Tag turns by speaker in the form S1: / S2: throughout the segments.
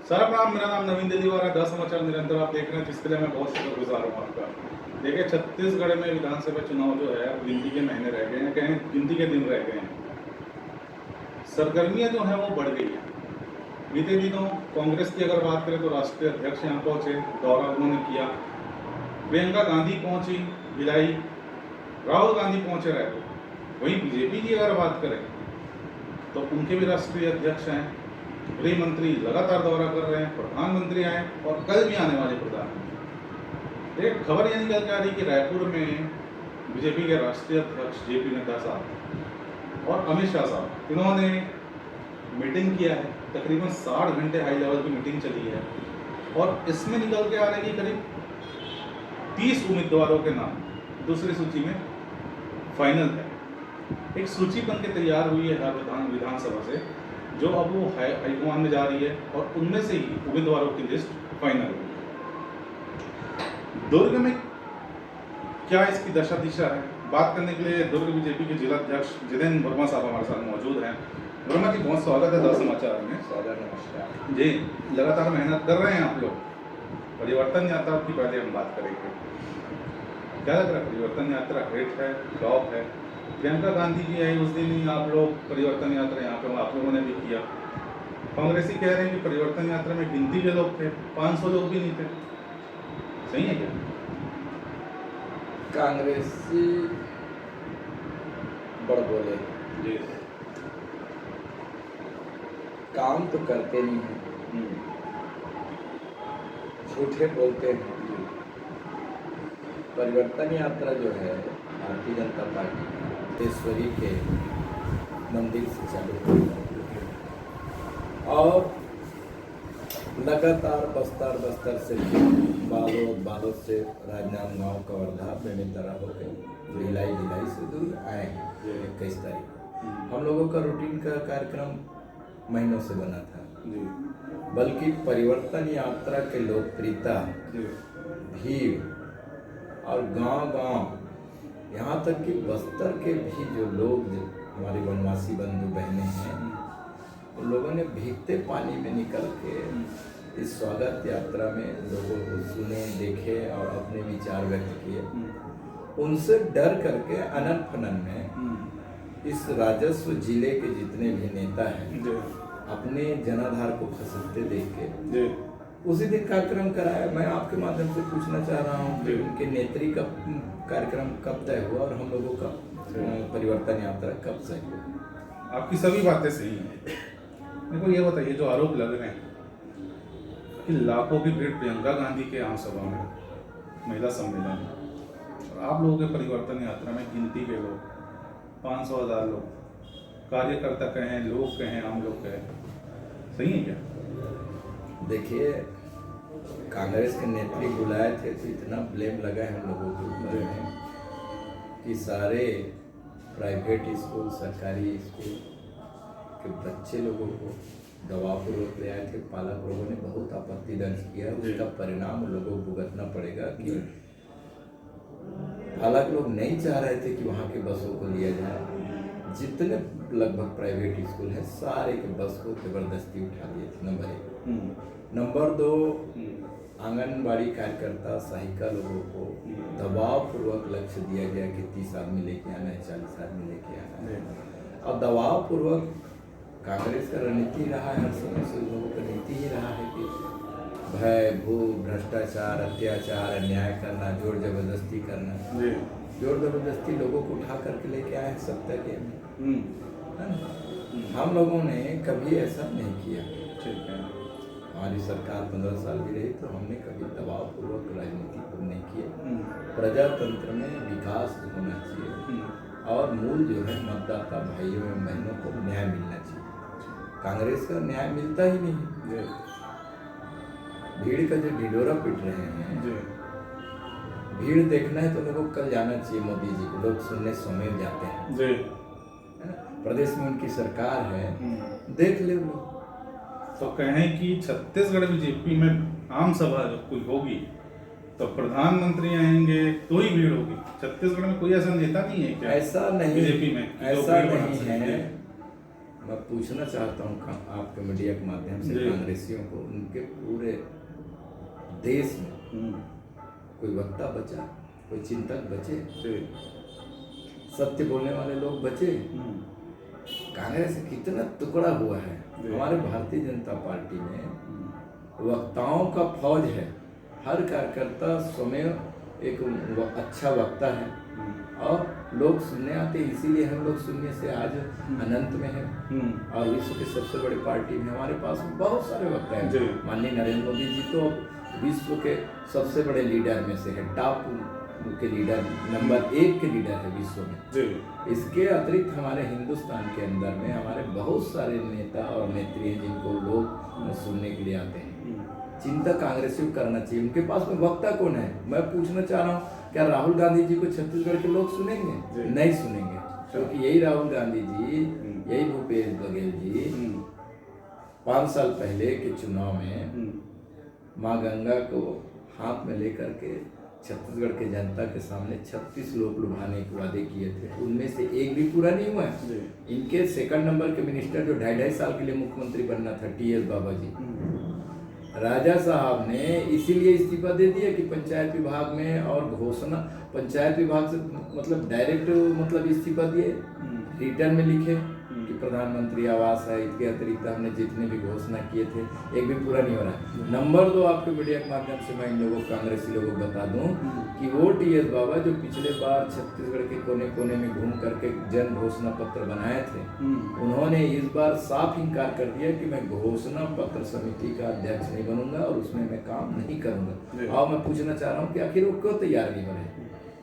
S1: Sir प्रणाम, मेरा नाम नवीन दिलीवार है। 10 समाचार निरंतर आप देख रहे हैं, जिसके लिए मैं बहुत शुक्रगुजार हूँ आपका। देखिए, छत्तीसगढ़ में विधानसभा चुनाव जो है अब गिनती के महीने रह गए हैं, कहें गिनती के दिन रह गए हैं। सरगर्मियाँ जो हैं वो बढ़ गई हैं। बीते दिनों कांग्रेस की अगर बात करें तो राष्ट्रीय अध्यक्ष यहाँ पहुँचे, दौरा उन्होंने किया। प्रियंका गांधी पहुँची भिलाई, राहुल गांधी पहुँचे रायपुर। वहीं बीजेपी की अगर बात करें तो उनके भी राष्ट्रीय अध्यक्ष हैं, गृह मंत्री लगातार दौरा कर रहे हैं, प्रधानमंत्री आए और कल भी आने वाले प्रधानमंत्री। एक खबर ये निकल के आ रही कि रायपुर में बीजेपी के राष्ट्रीय अध्यक्ष जेपी नड्डा साहब और अमित शाह साहब, इन्होंने मीटिंग किया है। तकरीबन 60 घंटे हाई लेवल की मीटिंग चली है और इसमें निकल के आ रहे हैं कि करीब 30 उम्मीदवारों के नाम दूसरी सूची में फाइनल है। एक सूची बन के तैयार हुई है विधानसभा से, जो अब वो हाईकमान में जा रही है और उनमें से ही उम्मीदवारों की लिस्ट फाइनल हुई है। दुर्ग में क्या इसकी दशा दिशा है, बात करने के लिए दुर्ग बीजेपी के जिला अध्यक्ष जितेंद्र वर्मा साहब हमारे साथ मौजूद हैं। वर्मा जी, बहुत स्वागत है 10 समाचार में।
S2: स्वागत, नमस्कार
S1: जी। लगातार मेहनत कर रहे हैं आप लोग। परिवर्तन यात्रा की पहले हम बात करेंगे, क्या लग रहा है परिवर्तन यात्रा हिट है, फ्लॉप है? प्रियंका गांधी जी आई उस दिन ही आप लोग परिवर्तन यात्रा यहाँ पे आप लोगों ने भी किया। कांग्रेसी कह रहे हैं कि परिवर्तन यात्रा में गिनती के लोग थे, 500 लोग भी नहीं थे। सही है क्या?
S2: कांग्रेसी बड़ बोले
S1: जी।
S2: काम तो करते नहीं हैं, झूठे बोलते हैं। परिवर्तन यात्रा जो है भारतीय जनता पार्टी ईश्वरी के मंदिर से चालू हुई और लगातार बस्तर से बालोद से राजनांदगांव कवर्धा बेमेतरा होकर भिलाई से दूर आए हैं। 21 तारीख हम लोगों का रूटीन का कार्यक्रम महीनों से बना था, बल्कि परिवर्तन यात्रा के लोकप्रियता, भीड़ और गांव-गांव, यहाँ तक कि बस्तर के भी जो लोग हमारे वनवासी बंधु बहनें हैं, उन लोगों ने भीगते पानी में निकल के इस स्वागत यात्रा में लोगों को सुने, देखे और अपने विचार व्यक्त किए। उनसे डर करके अनन फनन में इस राजस्व जिले के जितने भी नेता हैं अपने जनाधार को खसकते देख के उसी दिन कार्यक्रम कराया। मैं आपके माध्यम से पूछना चाह रहा हूँ कि उनके नेत्री का कार्यक्रम कब तय हुआ और हम लोगों का परिवर्तन यात्रा कब तय हुआ?
S1: आपकी सभी बातें सही हैं। मेरे को ये बताइए, जो आरोप लग रहे हैं कि लाखों की भीड़ प्रियंका गांधी के आम सभा में, महिला सम्मेलन में, और आप लोगों के परिवर्तन यात्रा में गिनती के लोग 500,000 लोग, कार्यकर्ता कहें, लोग कहें, आम लोग कहें, सही है क्या?
S2: देखिए, कांग्रेस के नेत्री बुलाए थे तो इतना ब्लेम लगा है हम लोगों के ऊपर में कि सारे प्राइवेट स्कूल, सरकारी स्कूल के बच्चे लोगों को दबावपूर्वक ले आए थे। पालक लोगों ने बहुत आपत्ति दर्ज किया। उसका परिणाम लोगों को भुगतना पड़ेगा कि पालक लोग नहीं चाह रहे थे कि वहाँ के बसों को लिया जाए। जितने लगभग प्राइवेट स्कूल है सारे के बस को जबरदस्ती उठा लिए थे, नंबर 1। नंबर 2, आंगनबाड़ी कार्यकर्ता, सहायिका लोगों को दबावपूर्वक लक्ष्य दिया गया कि 30 आदमी लेके आना है, 40 आदमी लेके आना है। और दबावपूर्वक कांग्रेस का रणनीति रहा है, हर समय से लोगों का नीति ही रहा है कि भय, भूख, भ्रष्टाचार, अत्याचार, अन्याय करना, जोर जबरदस्ती करना। जोर जबरदस्ती लोगों को उठा करके लेके आए सत्ता के में। हम लोगों ने कभी ऐसा नहीं किया।
S1: ठीक है।
S2: हमारी सरकार 15 साल भी रही तो हमने कभी दबावपूर्वक राजनीति को नहीं किया। प्रजातंत्र में विकास होना चाहिए और मूल जो है मतदाता भाइयों एवं बहनों को न्याय मिलना चाहिए। कांग्रेस का न्याय मिलता ही नहीं। भीड़ का जो ढिढोरा पीट रहे हैं, भीड़ देखना है तो लोगों को कल जाना चाहिए मोदी जी को, लोग सुनने समय जाते हैं। प्रदेश में उनकी सरकार है, देख ले लोग।
S1: तो कहें कि छत्तीसगढ़ बीजेपी में आम सभा जब कोई होगी तो प्रधानमंत्री आएंगे तो ही भीड़ होगी। छत्तीसगढ़ में कोई ऐसा नेता नहीं है क्या?
S2: ऐसा नहीं,
S1: बीजेपी में
S2: ऐसा नहीं है। मैं पूछना चाहता हूँ आपके मीडिया के माध्यम से
S1: जी।
S2: कांग्रेसियों को, उनके पूरे देश में कोई वक्ता बचा, कोई चिंतक बचे,
S1: जी।
S2: सत्य बोलने वाले लोग बचे? कांग्रेस कितना टुकड़ा हुआ है।
S1: जी।
S2: हमारे भारतीय जनता पार्टी में वक्ताओं का फौज है। हर कार्यकर्ता स्वयं एक अच्छा वक्ता है और लोग सुनने आते हैं, इसीलिए हम लोग सुनने से आज अनंत में हैं और विश्व की सबसे बड़ी पार्टी में हमारे पास बहुत सारे वक्ता
S1: जी।
S2: हैं। माननीय नरेंद्र मोदी जी तो विश्व के सबसे बड़े लीडर में से है, टॉप के लीडर, नंबर 1 के लीडर है विश्व में।
S1: जी।
S2: इसके अतिरिक्त हमारे हिंदुस्तान के अंदर में हमारे बहुत सारे नेता और नेत्री हैं जिनको लोग सुनने के लिए आते हैं। चिंता कांग्रेसी को करना चाहिए। उनके पास में वक्ता कौन है? मैं पूछना चाह रहा हूँ, क्या राहुल गांधी जी को छत्तीसगढ़ के लोग सुनेंगे? नहीं सुनेंगे, क्योंकि यही राहुल गांधी जी, यही भूपेश बघेल जी 5 साल पहले के चुनाव में माँ गंगा को हाथ में लेकर के छत्तीसगढ़ के जनता के सामने 36 लोग लुभाने के वादे किए थे। उनमें से एक भी पूरा नहीं हुआ है। इनके सेकंड नंबर के मिनिस्टर जो 2.5 साल के लिए मुख्यमंत्री बनना था, TS बाबा जी, राजा साहब ने इसीलिए इस्तीफा दे दिया कि पंचायत विभाग में और घोषणा पंचायत विभाग से मतलब डायरेक्ट मतलब इस्तीफा दिए, रिटर्न में लिखे कि प्रधानमंत्री आवास है, इसके अतिरिक्त हमने जितने भी घोषणा किए थे एक भी पूरा नहीं हो रहा है। नंबर 2, आपके मीडिया के माध्यम से मैं इन लोगों कांग्रेसी लोगों को बता दूं कि वो TS बाबा जो पिछले बार छत्तीसगढ़ के कोने कोने में घूम करके जन घोषणा पत्र बनाए थे, उन्होंने इस बार साफ इनकार कर दिया कि मैं घोषणा पत्र समिति का अध्यक्ष नहीं बनूंगा और उसमें मैं काम नहीं करूंगा। और मैं पूछना चाह रहा हूँ कि आखिर वो क्यों तैयार नहीं बने?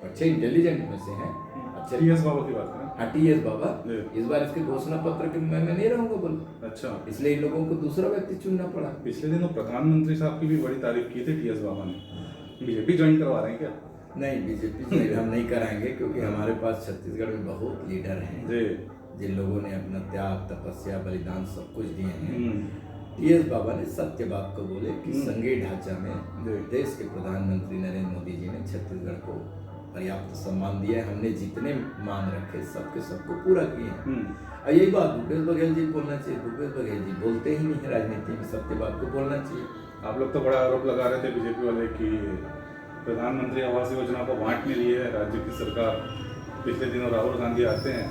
S2: अच्छे इंटेलिजेंट में से हैं, अच्छे
S1: TS बाबा की बात करें।
S2: हाँ, TS बाबा इस बार इसके घोषणा पत्र के मैं नहीं रहूंगा बोल।
S1: अच्छा,
S2: इसलिए इन लोगों को दूसरा व्यक्ति चुनना पड़ा।
S1: पिछले दिनों प्रधानमंत्री साहब की भी बड़ी तारीफ की थी TS बाबा ने। बीजेपी ज्वाइन करवा रहे हैं क्या?
S2: नहीं, बीजेपी हम नहीं कराएंगे, क्योंकि हमारे पास छत्तीसगढ़ में बहुत लीडर हैं जिन लोगों ने अपना त्याग, तपस्या, बलिदान सब कुछ दिए हैं। TS बाबा ने सत्य बात को बोले कि संघीय ढांचा में देश के प्रधानमंत्री नरेंद्र मोदी जी ने छत्तीसगढ़ को पर्याप्त सम्मान दिया है। हमने जितने मांग रखे सबके सबको पूरा किए हैं। और यही बात भूपेश बघेल जी बोलना चाहिए। भूपेश बघेल जी बोलते ही नहीं है राजनीति में, सत्य बात को बोलना चाहिए।
S1: आप लोग तो बड़ा आरोप लगा रहे थे बीजेपी वाले कि प्रधानमंत्री आवास योजना को बांट नहीं रही है राज्य की सरकार। पिछले दिनों राहुल गांधी आते हैं,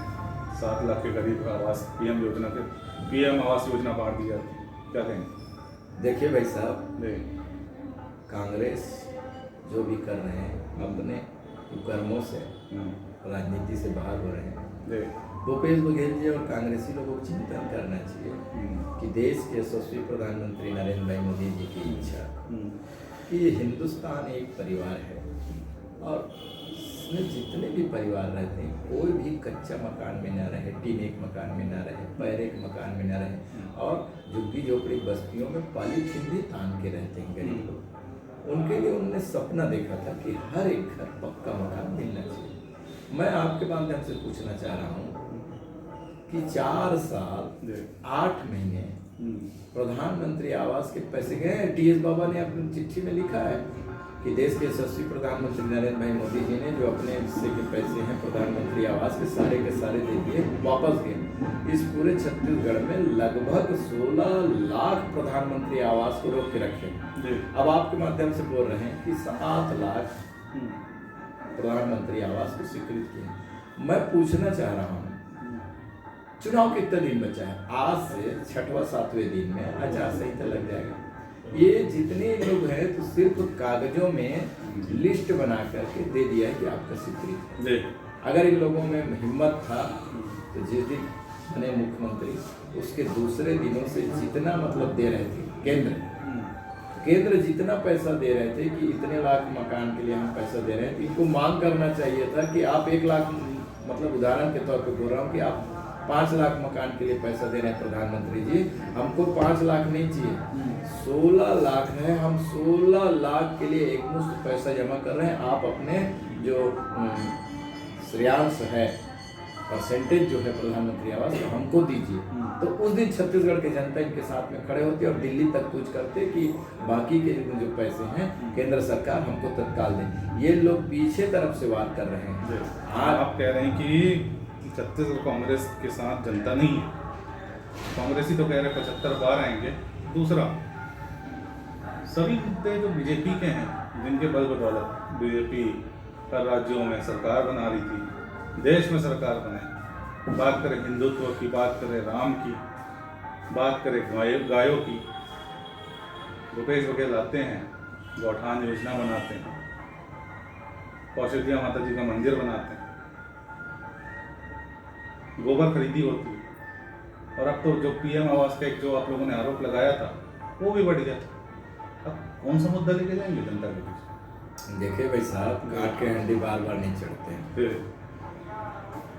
S1: 7 लाख के करीब आवास PM आवास योजना बांट दी जाती है, क्या कहेंगे?
S2: देखिए भाई साहब, कांग्रेस जो भी कर रहे हैं अपने कर्मों से राजनीति से बाहर हो रहे हैं। भूपेश बघेल जी और कांग्रेसी लोगों को चिंतन करना चाहिए कि देश के यशस्वी प्रधानमंत्री नरेंद्र भाई मोदी जी की इच्छा कि ये हिंदुस्तान एक परिवार है और इसमें जितने भी परिवार रहते हैं कोई भी कच्चा मकान में ना रहे, टीन एक मकान में ना रहे, पैर एक मकान में ना रहे और झुग्गी झोपड़ी बस्तियों में पॉलीथीन भी तान के रहते हैं गरीब लोग। उनके लिए उन्होंने सपना देखा था कि हर एक घर पक्का मकान मिलना चाहिए। मैं आपके माध्यम से पूछना चाह रहा हूँ कि 4 साल 8 महीने प्रधानमंत्री आवास के पैसे गए। TS बाबा ने अपनी चिट्ठी में लिखा है कि देश के यशस्वी प्रधानमंत्री नरेंद्र भाई मोदी जी ने जो अपने हिस्से के पैसे हैं प्रधानमंत्री आवास के सारे दे दिए, वापस गए। इस पूरे छत्तीसगढ़ में लगभग 16 लाख प्रधानमंत्री आवास को रोक के रखे। अब आपके माध्यम से बोल रहे हैं कि 7 लाख प्रधानमंत्री आवास को स्वीकृत किए। मैं पूछना चाह रहा हूँ, चुनाव कितना दिन बचा है? आज से 6वां 7वें दिन में आचार संहिता लग जाएगा। ये जितने लोग हैं तो सिर्फ कागजों में लिस्ट बना करके दे दिया है कि आपका स्वीकृत है। अगर इन लोगों में हिम्मत था तो जिस दिन बने मुख्यमंत्री उसके दूसरे दिनों से जितना मतलब दे रहे थे केंद्र जितना पैसा दे रहे थे कि इतने लाख मकान के लिए हम पैसा दे रहे हैं, इनको मांग करना चाहिए था कि आप 1 लाख मतलब उदाहरण के तौर पे बोल रहा हूँ कि आप 5 लाख मकान के लिए पैसा दे रहे हैं प्रधानमंत्री जी, हमको 5 लाख नहीं चाहिए, 16 लाख है, हम 16 लाख के लिए एकमुश्त पैसा जमा कर रहे हैं। आप अपने जो श्रेयांश है परसेंटेज जो है प्रधानमंत्री आवास का हमको दीजिए। तो उस दिन छत्तीसगढ़ के जनता इनके साथ में खड़े होते और दिल्ली तक पूछ करते कि बाकी के जो पैसे हैं केंद्र सरकार हमको तत्काल दें। ये लोग पीछे तरफ से वार कर रहे हैं।
S1: आप कह रहे हैं कि छत्तीसगढ़ कांग्रेस के साथ जनता नहीं है, कांग्रेसी तो कह रहे 75 बार आएंगे। दूसरा, सभी मुद्दे जो बीजेपी के हैं, जिनके बल बदौलत बीजेपी हर राज्यों में सरकार बना रही थी, देश में सरकार बने, बात करें हिंदुत्व की, बात करें राम की, बात करें गायों की, रुपेश बघेल आते हैं, गौठान योजना बनाते हैं, कौशल्या माता जी का मंदिर बनाते हैं, गोबर खरीदी होती है, और अब तो जो पीएम आवास का एक जो आप लोगों ने आरोप लगाया था वो भी बढ़ गया। अब कौन सा मुद्दा लेके जाएंगे जनता के बीच?
S2: देखिए भाई साहब, काट के हंडी बार बार नहीं चढ़ते हैं।
S1: फिर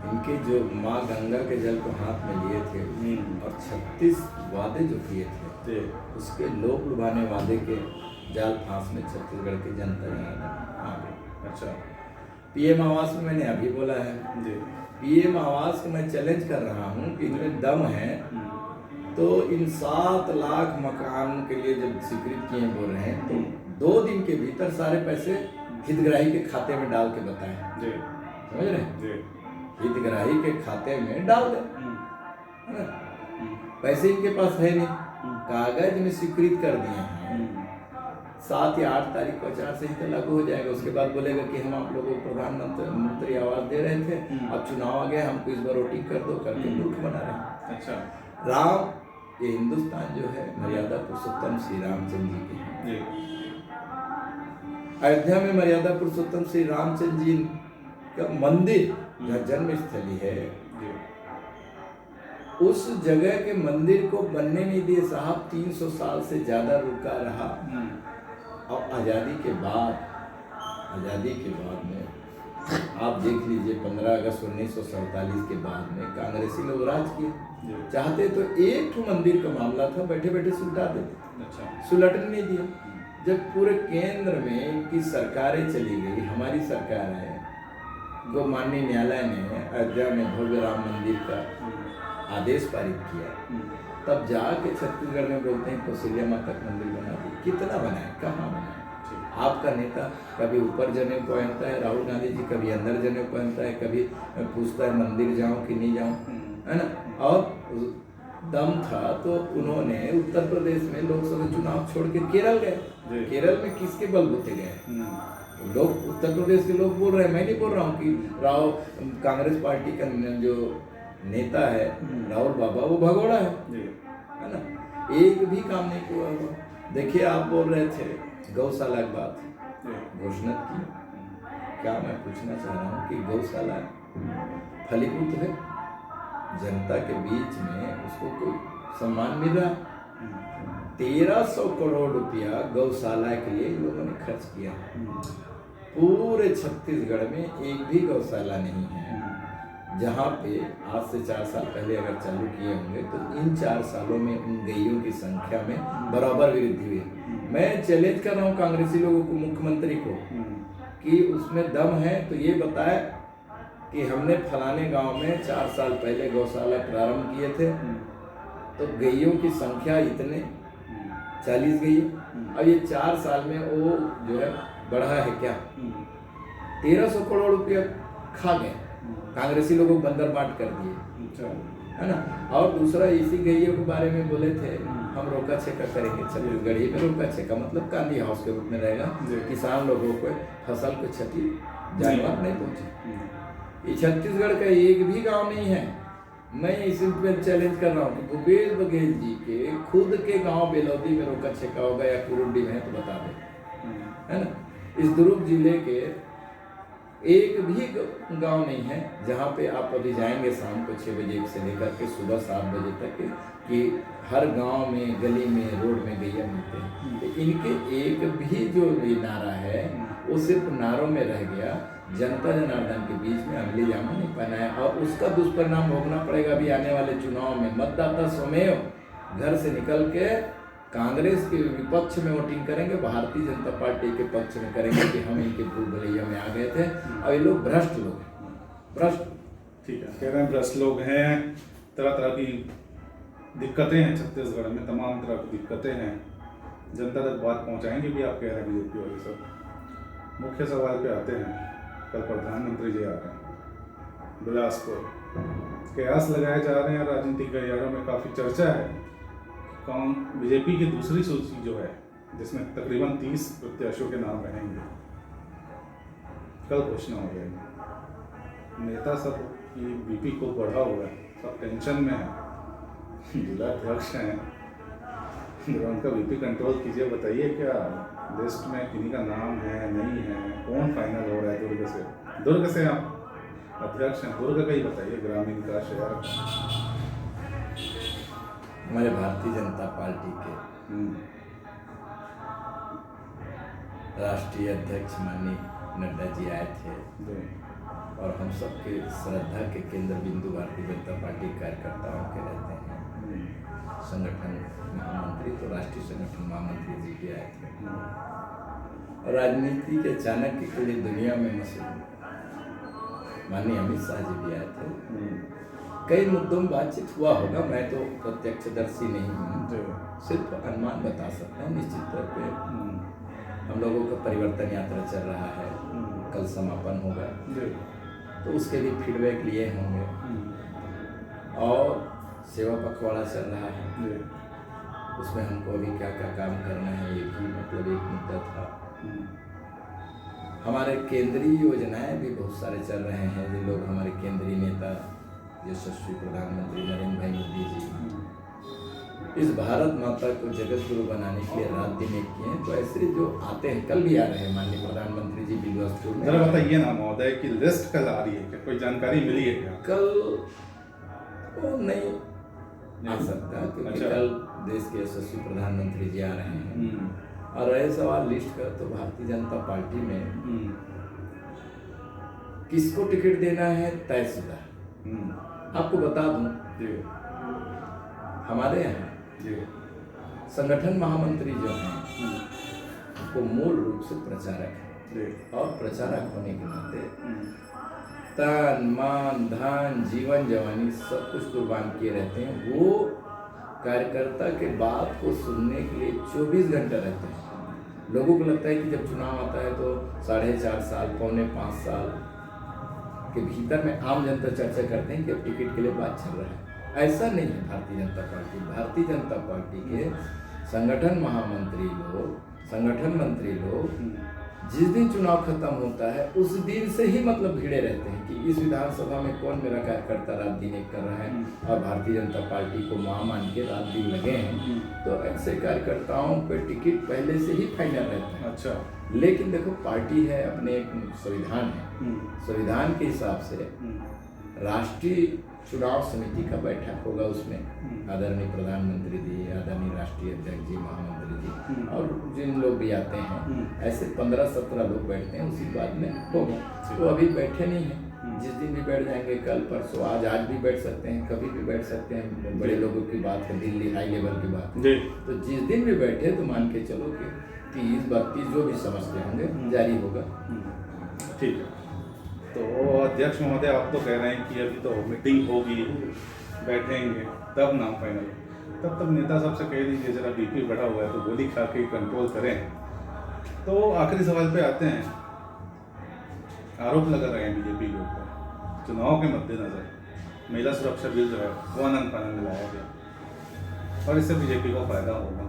S2: इनके जो माँ गंगा के जल को हाथ में लिए थे और 36 वादे जो किए थे, उसके लोक लुभाने वादे के जाल फांस में छत्तीसगढ़ की जनता जनार्दन आ गई।
S1: अच्छा,
S2: पीएम आवास में मैंने अभी बोला है, पीएम आवास को मैं चैलेंज कर रहा हूँ कि इनमें दम है तो इन 7 लाख मकान के लिए जब स्वीकृत किए बोल रहे हैं तो 2 दिन के भीतर सारे पैसे हितग्राही के खाते में डाल के बताएं। समझ रहे हैं? हितग्राही के खाते में डाल दें, है ना? पैसे इनके पास है नहीं, कागज में स्वीकृत कर दिए हैं। 7 या 8 तारीख को आचार संहिता लागू हो जाएगा। उसके बाद बोलेगा कि हम आप लोगों को प्रधानमंत्री आवास दे रहे थे, अब चुनाव आ गया, हमको इस बार वोटिंग कर दो करके मूर्ख बना रहे हैं।
S1: अच्छा,
S2: राम, ये हिंदुस्तान जो है मर्यादा पुरुषोत्तम श्री रामचंद्र जी के हैं। अयोध्या में मर्यादा पुरुषोत्तम श्री रामचंद्र जी का मंदिर जहाँ जन्म स्थली है, उस जगह के मंदिर को बनने नहीं दिए साहब। 300 साल से ज्यादा रुका रहा। और आज़ादी के बाद में आप देख लीजिए 15 अगस्त 1947 के बाद में कांग्रेसी लोग राज किए। चाहते तो एक तो मंदिर का मामला था, बैठे बैठे सुलटा देते।
S1: अच्छा,
S2: सुलटने नहीं दिया। जब पूरे केंद्र में इनकी सरकारें चली गई, हमारी सरकार है, जो माननीय न्यायालय ने अयोध्या में भव्य राम मंदिर का आदेश पारित किया, तब जाके छत्तीसगढ़ में बोलते हैं कौशल्या माता का मंदिर बना दी। कितना बनाए, कहाँ बनाए? आपका नेता कभी ऊपर जनेऊ पहनता है, राहुल गांधी जी कभी अंदर जनेऊ पहनता है, कभी पूछता है मंदिर जाऊं कि नहीं जाऊं, है ना? और दम था तो उन्होंने उत्तर प्रदेश में लोकसभा चुनाव छोड़ के केरल गए। केरल में किसके बलबूते गए? लोग, उत्तर प्रदेश के लोग बोल रहे हैं, मैं नहीं बोल रहा हूँ कि कांग्रेस पार्टी का जो नेता है राहुल बाबा वो भगोड़ा है ना? एक भी काम नहीं हुआ हुआ। देखिए, आप बोल रहे थे गौशाला की बात, घोषणा की। क्या मैं पूछना चाह रहा हूँ कि गौशाला फलीभूत है, जनता के बीच में उसको कोई सम्मान मिल रहा है। 1300 करोड़ रुपया गौशाला के लिए लोगों ने खर्च किया। पूरे छत्तीसगढ़ में एक भी गौशाला नहीं है। जहाँ पे आज से 4 साल पहले अगर चालू किए होंगे तो इन 4 सालों में उन गैयों की संख्या में बराबर वृद्धि हुई। मैं चैलेंज कर रहा हूँ कांग्रेसी लोगों को, मुख्यमंत्री को, कि उसमें दम है तो ये बताए कि हमने फलाने गांव में 4 साल पहले गौशाला प्रारंभ किए थे तो गैयों की संख्या इतने 40 गई, अब ये 4 साल में वो जो है बढ़ा है क्या? 1300 करोड़ रुपया खा गए, कांग्रेसी लोगों को बंदर बाट कर दिए, है ना? और दूसरा, इसी गैयों के बारे में बोले थे हम रोका छेका करेंगे छत्तीसगढ़ ही में। रोका छेका मतलब गांधी हाउस के रूप में रहेगा, किसान लोगों को फसल को क्षति जानवर नहीं पहुंचे। ये छत्तीसगढ़ का एक भी गांव नहीं है। मैं इस पर चैलेंज कर रहा हूँ कि भूपेश बघेल जी के खुद के गांव बेलौदी में रोका छेका होगा या कुरुंडी में है तो बता दें, है ना? इस दुर्ग जिले के एक भी गांव नहीं है जहाँ पे आप अभी जाएंगे शाम को 6 बजे से लेकर के सुबह 7 बजे तक कि हर गांव में, गली में, रोड में गैया मिलते हैं। तो इनके एक भी जो ये नारा है वो सिर्फ नारों में रह गया, जनता जनार्दन के बीच में अमली जामा नहीं पहना है। और उसका दुष्परिणाम भोगना पड़ेगा अभी आने वाले चुनाव में। मतदाता स्वयं घर से निकल के कांग्रेस के विपक्ष में वोटिंग करेंगे, भारतीय जनता पार्टी के पक्ष में करेंगे कि हम इनके भूल भुलैया में आ गए थे और ये लोग भ्रष्ट लोग हैं, भ्रष्ट।
S1: ठीक है, कह रहे हैं भ्रष्ट लोग हैं, तरह तरह की दिक्कतें हैं छत्तीसगढ़ में, तमाम तरह की दिक्कतें हैं, जनता तक बात पहुंचाएंगे भी आप कह रहे हैं बीजेपी वाले सब। मुख्य सवाल पे आते हैं, कल प्रधानमंत्री जी आ रहे हैं बिलासपुर, कयास लगाए जा रहे हैं राजनीतिक गलियारों में, काफ़ी चर्चा है। कौन बीजेपी की दूसरी सूची जो है जिसमें तकरीबन 30 प्रत्याशियों के नाम रहेंगे, कल घोषणा हो जाएगी। नेता सब की बीपी को बढ़ा हुआ है, सब टेंशन में है, जिला अध्यक्ष हैं, जरा उनका बीपी कंट्रोल कीजिए। बताइए क्या लिस्ट में किन्हीं का नाम है नहीं है, कौन फाइनल हो रहा है? दुर्ग से आप अध्यक्ष हैं, दुर्ग का ही बताइए, ग्रामीण का, शहर का।
S2: हमारे भारतीय जनता पार्टी के राष्ट्रीय अध्यक्ष माननीय नड्डा जी आए थे और हम सबके श्रद्धा के केंद्र बिंदु भारतीय जनता पार्टी कार्यकर्ताओं के रहते हैं। संगठन महामंत्री तो राष्ट्रीय संगठन महामंत्री जी भी आए थे और राजनीति के चाणक्य के लिए दुनिया में मशहूर माननीय अमित शाह जी भी आए थे। कई मुद्दों में बातचीत हुआ होगा, मैं तो प्रत्यक्षदर्शी नहीं हूँ, सिर्फ अनुमान बता सकता हूँ। निश्चित तौर पे हम लोगों का परिवर्तन यात्रा चल रहा है, कल समापन होगा तो उसके लिए फीडबैक लिए होंगे और सेवा पखवाड़ा चल रहा है, उसमें हमको अभी क्या क्या काम करना है ये भी मतलब एक मुद्दा था। हमारे केंद्रीय योजनाएं भी बहुत सारे चल रहे हैं। जो लोग हमारे केंद्रीय नेता यशस्वी प्रधानमंत्री नरेंद्र भाई मोदी जी इस भारत माता को जगत गुरु बनाने के लिए रात दिन एक किए हैं, तो ऐसे जो आते हैं, कल भी आ रहे हैं माननीय प्रधानमंत्री जी बिलवास्तुर में।
S1: जरा बताइए ना महोदय की लिस्ट कल आ रही है क्या, कोई जानकारी मिली है क्या?
S2: कल वो नहीं आ सकता क्योंकि कल देश के यशस्वी प्रधानमंत्री जी आ रहे हैं। और रहे सवाल लिस्ट का, तो भारतीय जनता पार्टी में किसको टिकट देना है तयशुदा। आपको बता दूं, हमारे यहाँ संगठन महामंत्री जो हैं वो मूल रूप से प्रचारक है और प्रचारक होने के नाते तन मन धन जीवन जवानी सब कुछ कुर्बान किए रहते हैं। वो कार्यकर्ता के बात को सुनने के लिए 24 घंटे रहते हैं। लोगों को लगता है कि जब चुनाव आता है तो 4.5 साल, 4.25 साल के भीतर में आम जनता चर्चा करते हैं कि अब टिकट के लिए बात चल रहा है। ऐसा नहीं है भारतीय जनता पार्टी। भारतीय जनता पार्टी के संगठन महामंत्री लोग, संगठन मंत्री लोग जिस दिन चुनाव खत्म होता है उस दिन से ही मतलब भिड़े रहते हैं कि इस विधानसभा में कौन मेरा कार्यकर्ता रात दिन एक कर रहा है और भारतीय जनता पार्टी को मां मान के रात दिन लगे हैं। तो ऐसे कार्यकर्ताओं पे टिकट पहले से ही फाइनल रहता है।
S1: अच्छा,
S2: लेकिन देखो पार्टी है, अपने एक संविधान है, संविधान के हिसाब से राष्ट्रीय चुनाव समिति का बैठक होगा, उसमें आदरणीय प्रधानमंत्री जी, आदरणीय राष्ट्रीय अध्यक्ष जी, महामंत्री जी और जिन लोग भी आते हैं, ऐसे 15-17 लोग बैठते हैं, उसी बाद में होगा। तो अभी बैठे नहीं हैं, जिस दिन भी बैठ जाएंगे, कल परसों आज भी बैठ सकते हैं, कभी भी बैठ सकते हैं। बड़े लोगों की बात है, दिल्ली हाई लेवल की बात है, तो जिस दिन भी बैठे तो मान के चलो कि 30-32 जो भी समझते होंगे जारी होगा।
S1: ठीक है। तो अध्यक्ष महोदय, आप तो कह रहे हैं कि अभी तो मीटिंग होगी, बैठेंगे तब नाम फाइनल, तब तक नेता साहब से कह दीजिए जरा बीपी बढ़ा हुआ है तो गोली खा के कंट्रोल करें। तो आखिरी सवाल पे आते हैं। आरोप लगा रहे हैं बीजेपी के ऊपर चुनाव के मद्देनजर महिला सुरक्षा बिल जो है वो आनंद फानंद में लाया गया और इससे बीजेपी को फायदा होगा।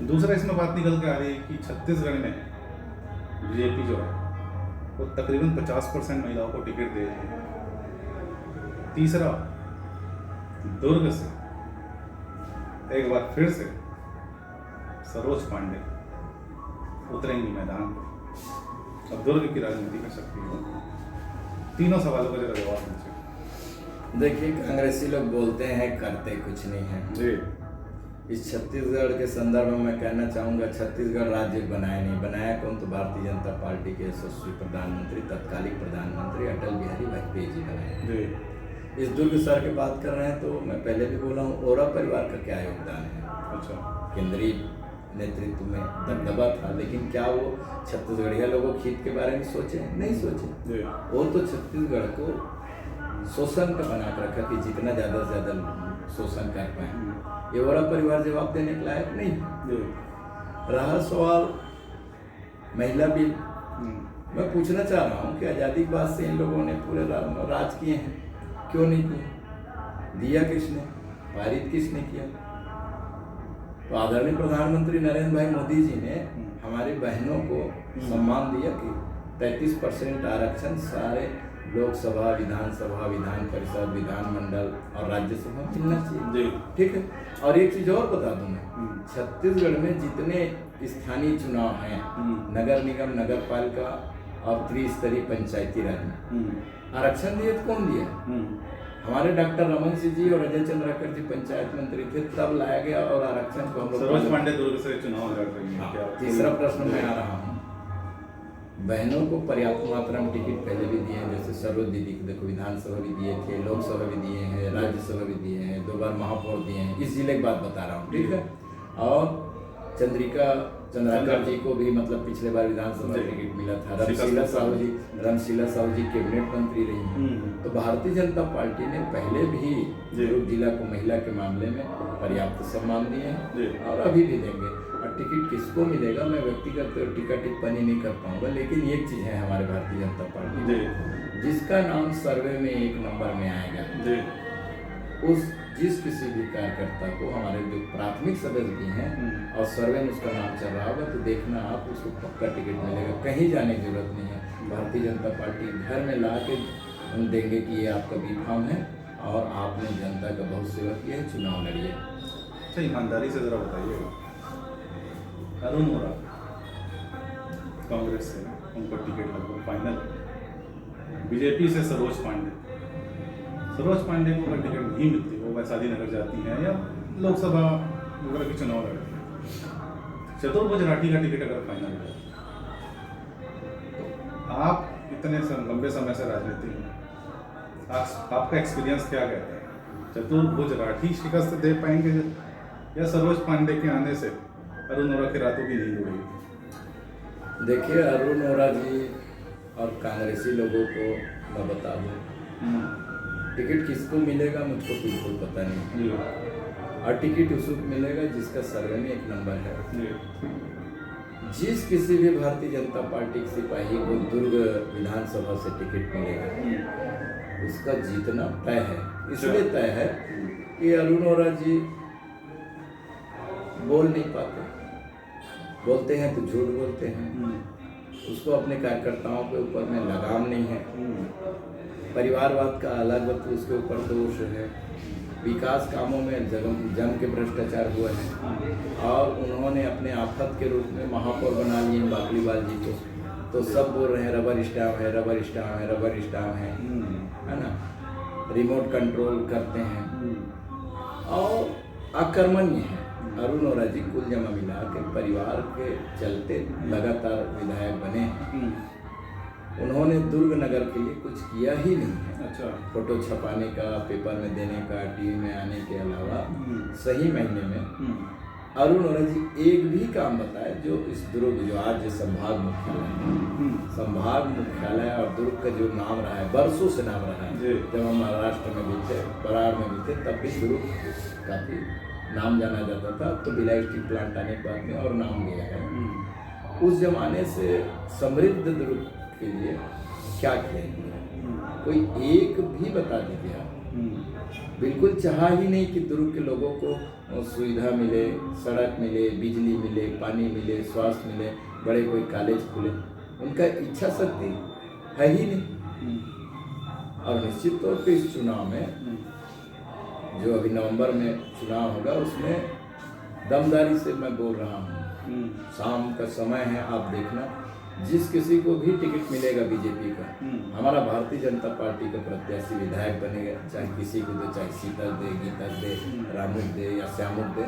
S1: दूसरा इसमें बात निकल के आ रही है कि छत्तीसगढ़ में बीजेपी जो है वो तकरीबन 50% महिलाओं को टिकट दे रही है। तीसरा, दुर्ग से एक बार फिर से सरोज पांडे उतरेंगी मैदान पर और दुर्ग की राजनीति में शक्ति होगी। तीनों सवालों का जरा जवाब दीजिए।
S2: देखिए, कांग्रेसी लोग बोलते हैं करते कुछ नहीं है
S1: जी।
S2: इस छत्तीसगढ़ के संदर्भ में मैं कहना चाहूँगा, छत्तीसगढ़ राज्य बनाया कौन? तो भारतीय जनता पार्टी के यशस्वी प्रधानमंत्री, तत्कालीन प्रधानमंत्री अटल बिहारी वाजपेयी जी बनाए। इस दुर्ग शहर की बात कर रहे हैं तो मैं पहले भी बोला हूँ, ओरा परिवार का क्या योगदान है?
S1: अच्छा,
S2: केंद्रीय नेतृत्व में दबदबा था, लेकिन क्या वो छत्तीसगढ़िया लोगों के हित के बारे में सोचे? नहीं सोचे। वो तो छत्तीसगढ़ को शोषण का बना कर रखा कि जितना ज़्यादा से ज़्यादा शोषण कर पाए। ये वाला परिवार जवाब देने के लायक नहीं। रहा सवाल महिला बिल, मैं पूछना चाह रहा हूँ कि आज़ादी के बाद से इन लोगों ने पूरे राज किए हैं, क्यों नहीं किया? दिया किसने? पारित किसने किया? तो आदरणीय प्रधानमंत्री नरेंद्र भाई मोदी जी ने हमारी बहनों को सम्मान दिया कि 33% आरक्षण सारे लोकसभा, विधानसभा, विधान परिषद, विधानमंडल और राज्यसभा में मिलना चाहिए। ठीक है। और एक चीज और बता दूं मैं, छत्तीसगढ़ में जितने स्थानीय चुनाव हैं, नगर निगम, नगर पालिका और त्रिस्तरीय पंचायती राज में आरक्षण दिए तो कौन दिया? हमारे डॉक्टर रमन सिंह जी और अजय चंद्राकर जी पंचायत मंत्री थे, तब लाया गया और आरक्षण को हम लोग।
S1: सरोज पांडे दुर्ग से चुनाव लड़ रही हैं क्या?
S2: तीसरा प्रश्न मैं आ रहा हूँ, बहनों को पर्याप्त मात्रा में टिकट पहले भी दिए हैं, जैसे सरोज दीदी को देखो, विधानसभा भी दिए थे, लोकसभा भी दिए हैं, राज्यसभा भी दिए हैं, 2 बार महापौर दिए हैं। इस जिले की बात बता रहा हूँ, ठीक है। और चंद्राकर जी को भी मतलब पिछले बार विधानसभा टिकट मिला था। रमशीला साहू जी कैबिनेट मंत्री रही। तो भारतीय जनता पार्टी ने पहले भी दुर्ग जिला को महिला के मामले में पर्याप्त सम्मान दिए हैं और अभी भी देंगे। और टिकट किसको मिलेगा मैं व्यक्तिगत टीका टिप्पणी नहीं कर पाऊंगा, लेकिन एक चीज है हमारे भारतीय जनता पार्टी, जिसका नाम सर्वे में 1 नंबर में आएगा, जिस किसी भी कार्यकर्ता को हमारे जो प्राथमिक सदस्य भी हैं और सर्वे में उसका नाम चल रहा होगा, तो देखना आप उसको पक्का टिकट मिलेगा, कहीं जाने की जरूरत नहीं है। भारतीय जनता पार्टी घर में ला के हम देंगे कि ये आपका बी फॉर्म है और आपने जनता का बहुत सेवा किया है, चुनाव लड़िए।
S1: अच्छा, ईमानदारी से जरा बताइएगा, अरुण ओरांव कांग्रेस से उनको टिकट लगभग फाइनल, बीजेपी से सरोज पांडे को अगर टिकट नहीं मिलती, वो वैशाली नगर जाती हैं या लोकसभा वगैरह के चुनाव लड़ती हैं, चतुर्भुज राठी का टिकट अगर फाइनल है, तो आप इतने लंबे समय से राजनीति में, आपका एक्सपीरियंस क्या कहता है? चतुर्भुज राठी शिकस्त दे पाएंगे या सरोज पांडे के आने से अरुण ओरा की रातों की नींद उड़ेगी?
S2: देखिए, अरुण ओरा जी और कांग्रेसी लोगों को मैं बता दूं, टिकट किसको मिलेगा मुझको बिल्कुल पता नहीं, और टिकट उसको मिलेगा जिसका सर्वे में 1 नंबर है। जिस किसी भी भारतीय जनता पार्टी के सिपाही को दुर्ग विधानसभा से टिकट मिलेगा, उसका जीतना तय है। इसलिए तय है कि अरुण ओरा जी बोल नहीं पाते, बोलते हैं तो झूठ बोलते हैं, उसको अपने कार्यकर्ताओं के ऊपर में लगाम नहीं है, परिवारवाद का अलग वक्त उसके ऊपर दोष है, विकास कामों में जम के भ्रष्टाचार हुआ है, और उन्होंने अपने आफत के रूप में महापौर बना लिए बाकलीवाल जी को, तो सब बोल रहे हैं रबर स्टाम्प है, रबर स्टाम्प है, रबर स्टाम्प है ना, रिमोट कंट्रोल करते हैं और अकर्मण्य है। अरुण ओरा जी कुल जमा मिला के परिवार के चलते लगातार विधायक बने हैं, उन्होंने दुर्ग नगर के लिए कुछ किया ही नहीं है।
S1: अच्छा,
S2: फोटो छपाने का, पेपर में देने का, टीवी में आने के अलावा सही महीने में अरुण ओरा जी एक भी काम बताए जो इस दुर्ग, जो आज संभाग मुख्यालय है, संभाग मुख्यालय और दुर्ग का जो नाम रहा है, बरसों से नाम रहा है, जब हम महाराष्ट्र में भी थे, बराड़ में भी थे, तब भी दुर्ग काफी नाम जाना जाता था। तो बिलाई स्टील प्लांट आने के बाद में और नाम गया है। उस जमाने से समृद्ध दुर्ग के लिए क्या किया, कोई एक भी बता दीजिए आप। बिल्कुल चाहा ही नहीं कि दुर्ग के लोगों को सुविधा मिले, सड़क मिले, बिजली मिले, पानी मिले, स्वास्थ्य मिले, बड़े कोई कॉलेज खुले, उनका इच्छा शक्ति है ही नहीं। और निश्चित तौर पे इस चुनाव में जो अभी नवंबर में चुनाव होगा, उसमें दमदारी से मैं बोल रहा हूँ, शाम का समय है, आप देखना, जिस किसी को भी टिकट मिलेगा बीजेपी का, हमारा भारतीय जनता पार्टी का प्रत्याशी विधायक बनेगा, चाहे किसी को दे, चाहे सीता दे, गीता दे, रामुद दे या श्यामुद दे,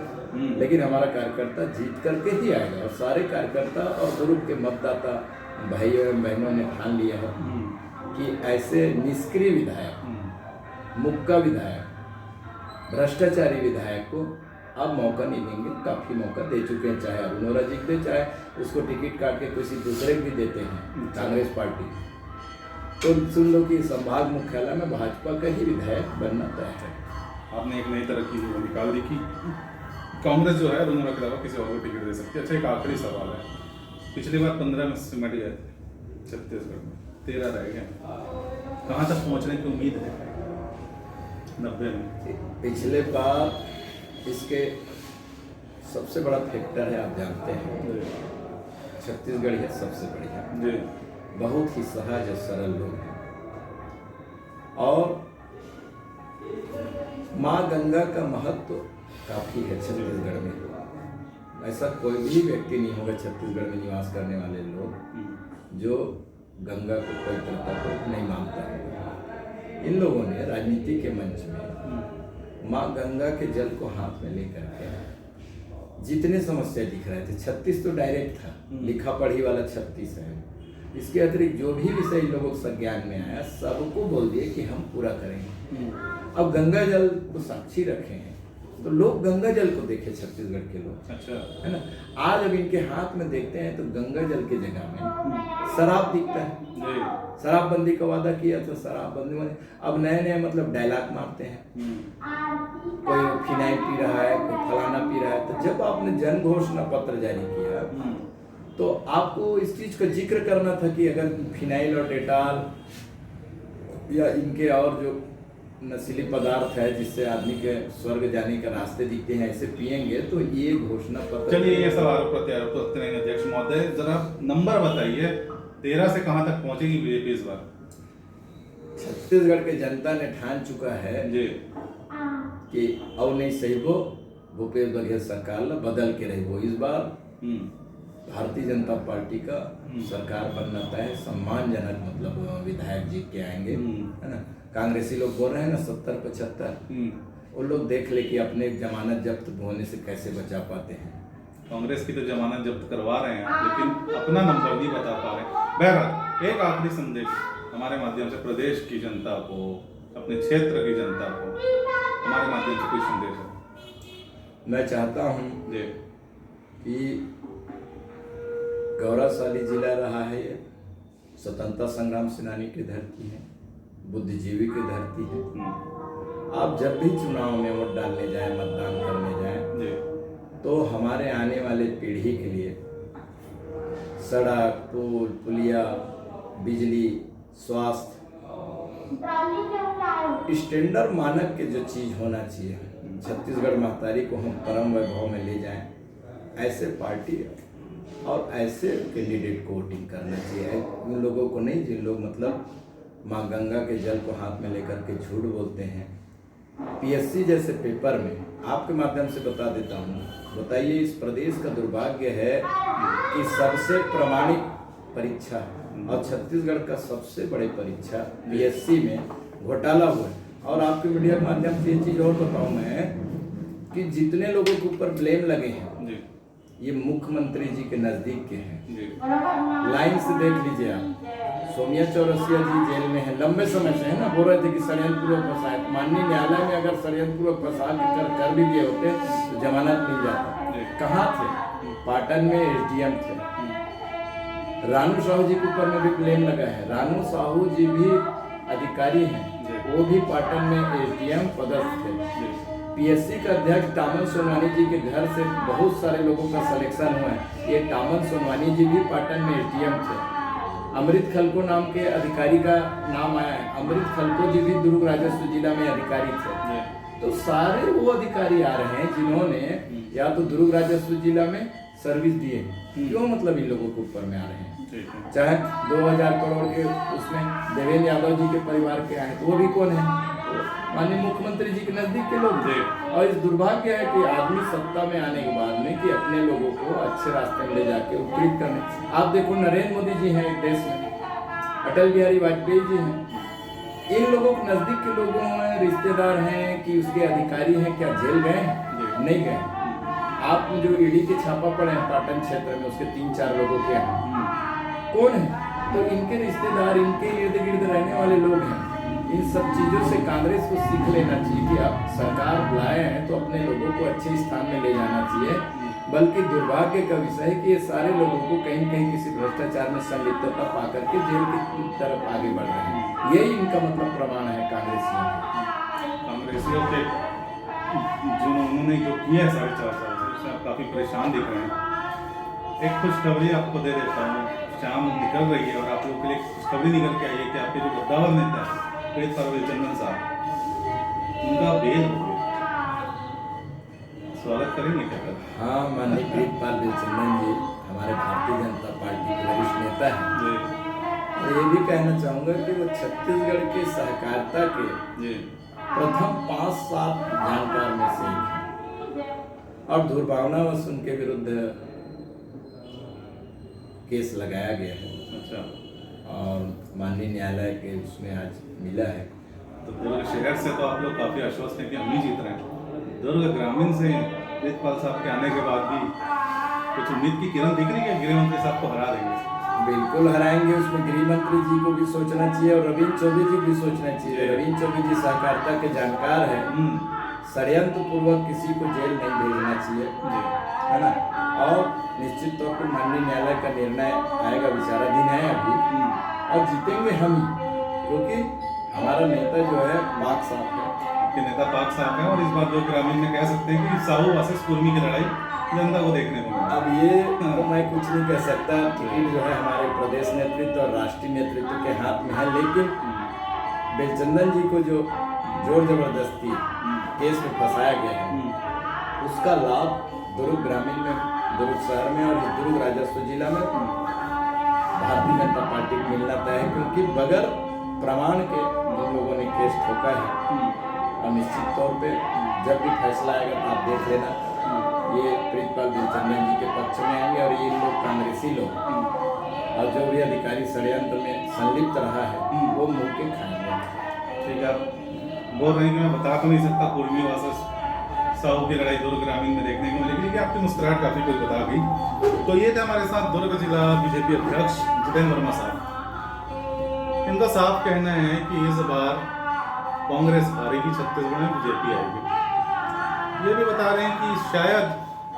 S2: लेकिन हमारा कार्यकर्ता जीत करके ही आएगा। और सारे कार्यकर्ता और दुर्ग के मतदाता भाइयों एवं बहनों ने ठान लिया है कि ऐसे निष्क्रिय विधायक, मुक्का विधायक, भ्रष्टाचारी विधायक को अब मौका नहीं देंगे। काफ़ी मौका दे चुके हैं, चाहे अरुण ओरा जी दे, चाहे उसको टिकट काट के किसी दूसरे भी देते हैं कांग्रेस पार्टी। तो सुन लो कि संभाग मुख्यालय में भाजपा का ही विधायक बनना तय है।
S1: आपने एक नई तरह की निकाल दी कि कांग्रेस जो है अरुण ओरा के अलावा किसी और को टिकट दे सकती है। अच्छा, एक आखिरी सवाल है, पिछली बार 15 में सिमट गए छत्तीसगढ़ में, 13 रह गए, कहाँ तक पहुँचने की उम्मीद है? 90 में।
S2: पिछले बार इसके सबसे बड़ा फैक्टर है, आप जानते हैं, छत्तीसगढ़ है सबसे बढ़िया
S1: जी।
S2: बहुत ही सहज और सरल लोग हैं और माँ गंगा का महत्व काफी है छत्तीसगढ़ में। ऐसा कोई भी व्यक्ति नहीं होगा छत्तीसगढ़ में निवास करने वाले लोग जो गंगा को पवित्रता को नहीं मानता है। इन लोगों ने राजनीति के मंच में माँ गंगा के जल को हाथ में लेकर के जितने समस्या दिख रहे थे, 36 तो डायरेक्ट था, लिखा पढ़ी वाला 36 है, इसके अतिरिक्त जो भी विषय इन लोगों के संज्ञान में आया सबको बोल दिए कि हम पूरा करेंगे। अब गंगा जल को साक्षी रखे हैं तो लोग गंगा जल को देखे, छत्तीसगढ़ के लोग,
S1: अच्छा
S2: है ना। आज अब इनके हाथ में देखते हैं तो गंगा जल के जगह में शराब दिखता है। शराबबंदी का वादा किया था, शराबबंदी में अब नए नए मतलब डायलॉग मारते हैं, कोई फिनाइल पी रहा है, कोई फलाना पी रहा है। तो जब आपने जन घोषणा पत्र जारी किया तो आपको इस चीज का जिक्र करना था कि अगर फिनाइल और डेटॉल या इनके और जो नशीली पदार्थ है जिससे आदमी के स्वर्ग जाने का रास्ते दिखते हैं ऐसे पिएंगे तो ये घोषणा पत्र।
S1: चलिए ये सब आरोप प्रत्यारोप करेंगे अध्यक्ष महोदय, जरा नंबर बताइए 13 से कहां तक पहुंचेगी बीजेपी इस बार?
S2: छत्तीसगढ़ के जनता ने ठान चुका है
S1: जी
S2: कि अब नहीं सहीबो, भूपेश बघेल सरकार ला बदल के रहिबो। इस बार भारतीय जनता पार्टी का सरकार बनना तय है, सम्मानजनक मतलब विधायक जीत के आएंगे, है ना। कांग्रेसी लोग बोल रहे हैं ना 70-75, वो लोग देख ले कि अपने जमानत जब्त होने से कैसे बचा पाते हैं।
S1: कांग्रेस की तो जमानत जब्त करवा रहे हैं लेकिन अपना नंबर नहीं बता पा रहे। बहरहाल एक आखिरी संदेश हमारे माध्यम से प्रदेश की जनता को, अपने क्षेत्र की जनता को हमारे माध्यम से कोई संदेश है?
S2: मैं चाहता हूँ
S1: जी
S2: कि गौरवशाली जिला रहा है ये, स्वतंत्रता संग्राम सेनानी की धरती है, बुद्धिजीवी की धरती है। आप जब भी चुनाव में वोट डालने जाएं, मतदान करने जाएं, तो हमारे आने वाले पीढ़ी के लिए सड़क, पुल, पुलिया, बिजली, स्वास्थ्य, स्टैंडर्ड मानक के जो चीज होना चाहिए, छत्तीसगढ़ महतारी को हम परम वैभव में ले जाएं, ऐसे पार्टी और ऐसे कैंडिडेट को वोटिंग करना चाहिए। उन लोगों को नहीं जिन लोग मतलब माँ गंगा के जल को हाथ में लेकर के झूठ बोलते हैं। पीएससी जैसे पेपर में आपके माध्यम से बता देता हूँ, बताइए इस प्रदेश का दुर्भाग्य है कि सबसे प्रामाणिक परीक्षा और छत्तीसगढ़ का सबसे बड़ी परीक्षा पीएससी में घोटाला हुआ है। और आपके मीडिया के माध्यम से ये चीज और बताऊँ मैं कि जितने लोगों के ऊपर ब्लेम लगे हैं ये मुख्यमंत्री जी के नजदीक के हैं। लाइन से देख लीजिए आप, सोनिया चौरसिया जी जेल में है लंबे समय से, है ना। बोल रहे थे कि षड्यंत्र पूर्वक फंसा है। माननीय न्यायालय में अगर षड्यंत्र पूर्वक फंसा कर भी दिए होते तो जमानत मिल जाता। कहाँ थे? पाटन में एसडीएम थे। रानू साहू जी के ऊपर में भी ब्लेम लगा है। रानू साहू जी भी अधिकारी हैं, वो भी पाटन में एसडीएम पदस्थ थे। पीएससी का अध्यक्ष टामन सोनवानी जी के घर से बहुत सारे लोगों का सिलेक्शन हुआ है। ये टामन सोनवानी जी भी पाटन में एसडीएम थे। अमृत खलको नाम के अधिकारी का नाम आया है। अमृत खलको जी भी दुर्ग राजस्व जिला में अधिकारी थे। तो सारे वो अधिकारी आ रहे हैं जिन्होंने या तो दुर्ग राजस्व जिला में सर्विस दिए। क्यों मतलब इन लोगों के ऊपर में आ रहे हैं? चाहे 2000 करोड़ के उसमें देवेंद्र यादव जी के परिवार के आए तो वो भी कौन है? माननीय मुख्यमंत्री जी के नजदीक के लोग। और इस दुर्भाग्य है कि आदमी सत्ता में आने के बाद में कि अपने लोगों को अच्छे रास्ते में ले जाके उत्प्रेरित करने। आप देखो नरेंद्र मोदी जी हैं एक देश में, अटल बिहारी वाजपेयी जी हैं, इन लोगों के नजदीक के लोगों में रिश्तेदार हैं कि उसके अधिकारी हैं, क्या जेल गए हैं? नहीं गए। आप जो ईडी के छापा पड़े हैं पाटन क्षेत्र में, उसके 3-4 लोगों के यहाँ कौन है? तो इनके रिश्तेदार, इनके इर्द गिर्द रहने वाले लोग हैं। इन सब चीजों से कांग्रेस को सीख लेना चाहिए कि आप सरकार बुलाए हैं तो अपने लोगों को अच्छे स्थान में ले जाना चाहिए। बल्कि दुर्भाग्य का विषय है कि ये सारे लोगों को कहीं न कहीं किसी भ्रष्टाचार में संलिप्तता पा करके जेल की तरफ आगे बढ़ रहे हैं। यही इनका मतलब प्रमाण है कांग्रेसियों के जो उन्होंने जो किया है 4.5 साल से, उससे आप काफी परेशान दिख रहे हैं। एक खुशखबरी आपको दे देता हूँ, शाम निकल रही है और आप लोगों के लिए खुशखबरी निकल के आई है कि आपके जो गद्दावर नेता है पीड़ित परवेज चंदन साहब,
S1: उनका बेल हो गया, स्वागत करेंगे क्या कल?
S2: हाँ, माननीय प्रीतपाल बेलचंदन जी हमारे भारतीय जनता पार्टी के वरिष्ठ नेता हैं।
S1: जी
S2: और ये भी कहना चाहूँगा कि वो छत्तीसगढ़ के सहकारिता के
S1: जी
S2: प्रथम 5-7 जानकार में से एक हैं। और दुर्भावनावश उनके विरुद्ध केस लगाया गया है
S1: अच्छा,
S2: और माननीय न्यायालय के उसमें आज मिला है।
S1: तो दुर्ग शहर से तो आप लोग काफी आश्वस्त हैं कि हम ही जीत रहे हैं। दुर्ग ग्रामीण से प्रीतपाल साहब के आने के बाद भी कुछ उम्मीद की किरण दिख रही है, गृह मंत्री साहब को हरा देंगे?
S2: बिल्कुल हराएंगे, उसमें गृह मंत्री जी को भी सोचना चाहिए और रविंद्र चौबे जी भी सोचना चाहिए। रविंद्र चौबे जी सहकारिता के जानकार है, षड्यंत्र पूर्वक किसी को जेल नहीं भेजना चाहिए,
S1: जी
S2: है ना। और निश्चित तौर पर माननीय न्यायालय का निर्णय आएगा, विचाराधीन है अभी, और जीतेंगे हम ही, क्योंकि हमारा नेता जो है पाक साफ है।
S1: आपके नेता पाक साहब हैं और इस बार जो ग्रामीण में कह सकते हैं कि साहू वर्सेस कुर्मी की लड़ाई जनता को देखने को मिली।
S2: अब ये तो मैं कुछ नहीं कह सकता, टिकट जो है हमारे प्रदेश नेतृत्व और राष्ट्रीय नेतृत्व के हाथ में है, लेकिन बेलचंदन जी को जो जोर जबरदस्ती केस में फंसाया गया है, उसका लाभ दुर्ग ग्रामीण में, दुर्ग शहर में और दुर्ग राजस्व जिला में भारतीय जनता पार्टी को मिलना तय है, क्योंकि बगैर प्रमाण के जिन लोगों ने केस ठोका है। और निश्चित तौर पे जब भी फैसला आएगा तो आप देख लेना, ये प्रीतपाल बेलचंदन जी के पक्ष में आएंगे और ये लोग कांग्रेसी लोग और जो भी अधिकारी षड्यंत्र में संलिप्त रहा है वो मुंह के खाएंगे।
S1: ठीक है, आप बोल रहे हैं कि मैं बता तो नहीं सकता कुर्मी वर्सेस साहू की लड़ाई दुर्ग ग्रामीण में देखने को मिलेगी, लेकिन आपकी मुस्कुराहट काफी कुछ बता गई। तो ये थे हमारे साथ दुर्ग जिला बीजेपी अध्यक्ष जितेंद्र वर्मा साहब। इनका साफ कहना है कि इस बार कांग्रेस हारेगी, छत्तीसगढ़ में बीजेपी आएगी। ये भी बता रहे हैं कि शायद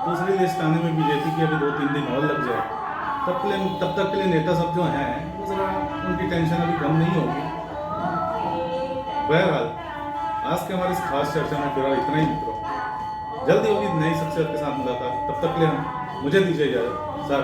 S1: दूसरी लिस्ट आने में बीजेपी की अभी 2-3 दिन और लग जाए, तब तक के लिए नेता सब जो हैं वो जरा उनकी टेंशन अभी कम नहीं होगी। बहरहाल आज के हमारे इस खास चर्चा में फिलहाल इतना ही मित्रों, जल्दी होगी नई शख्सियत के साथ मुलाकात, तब तक के लिए मुझे दीजिए इजाजत सर।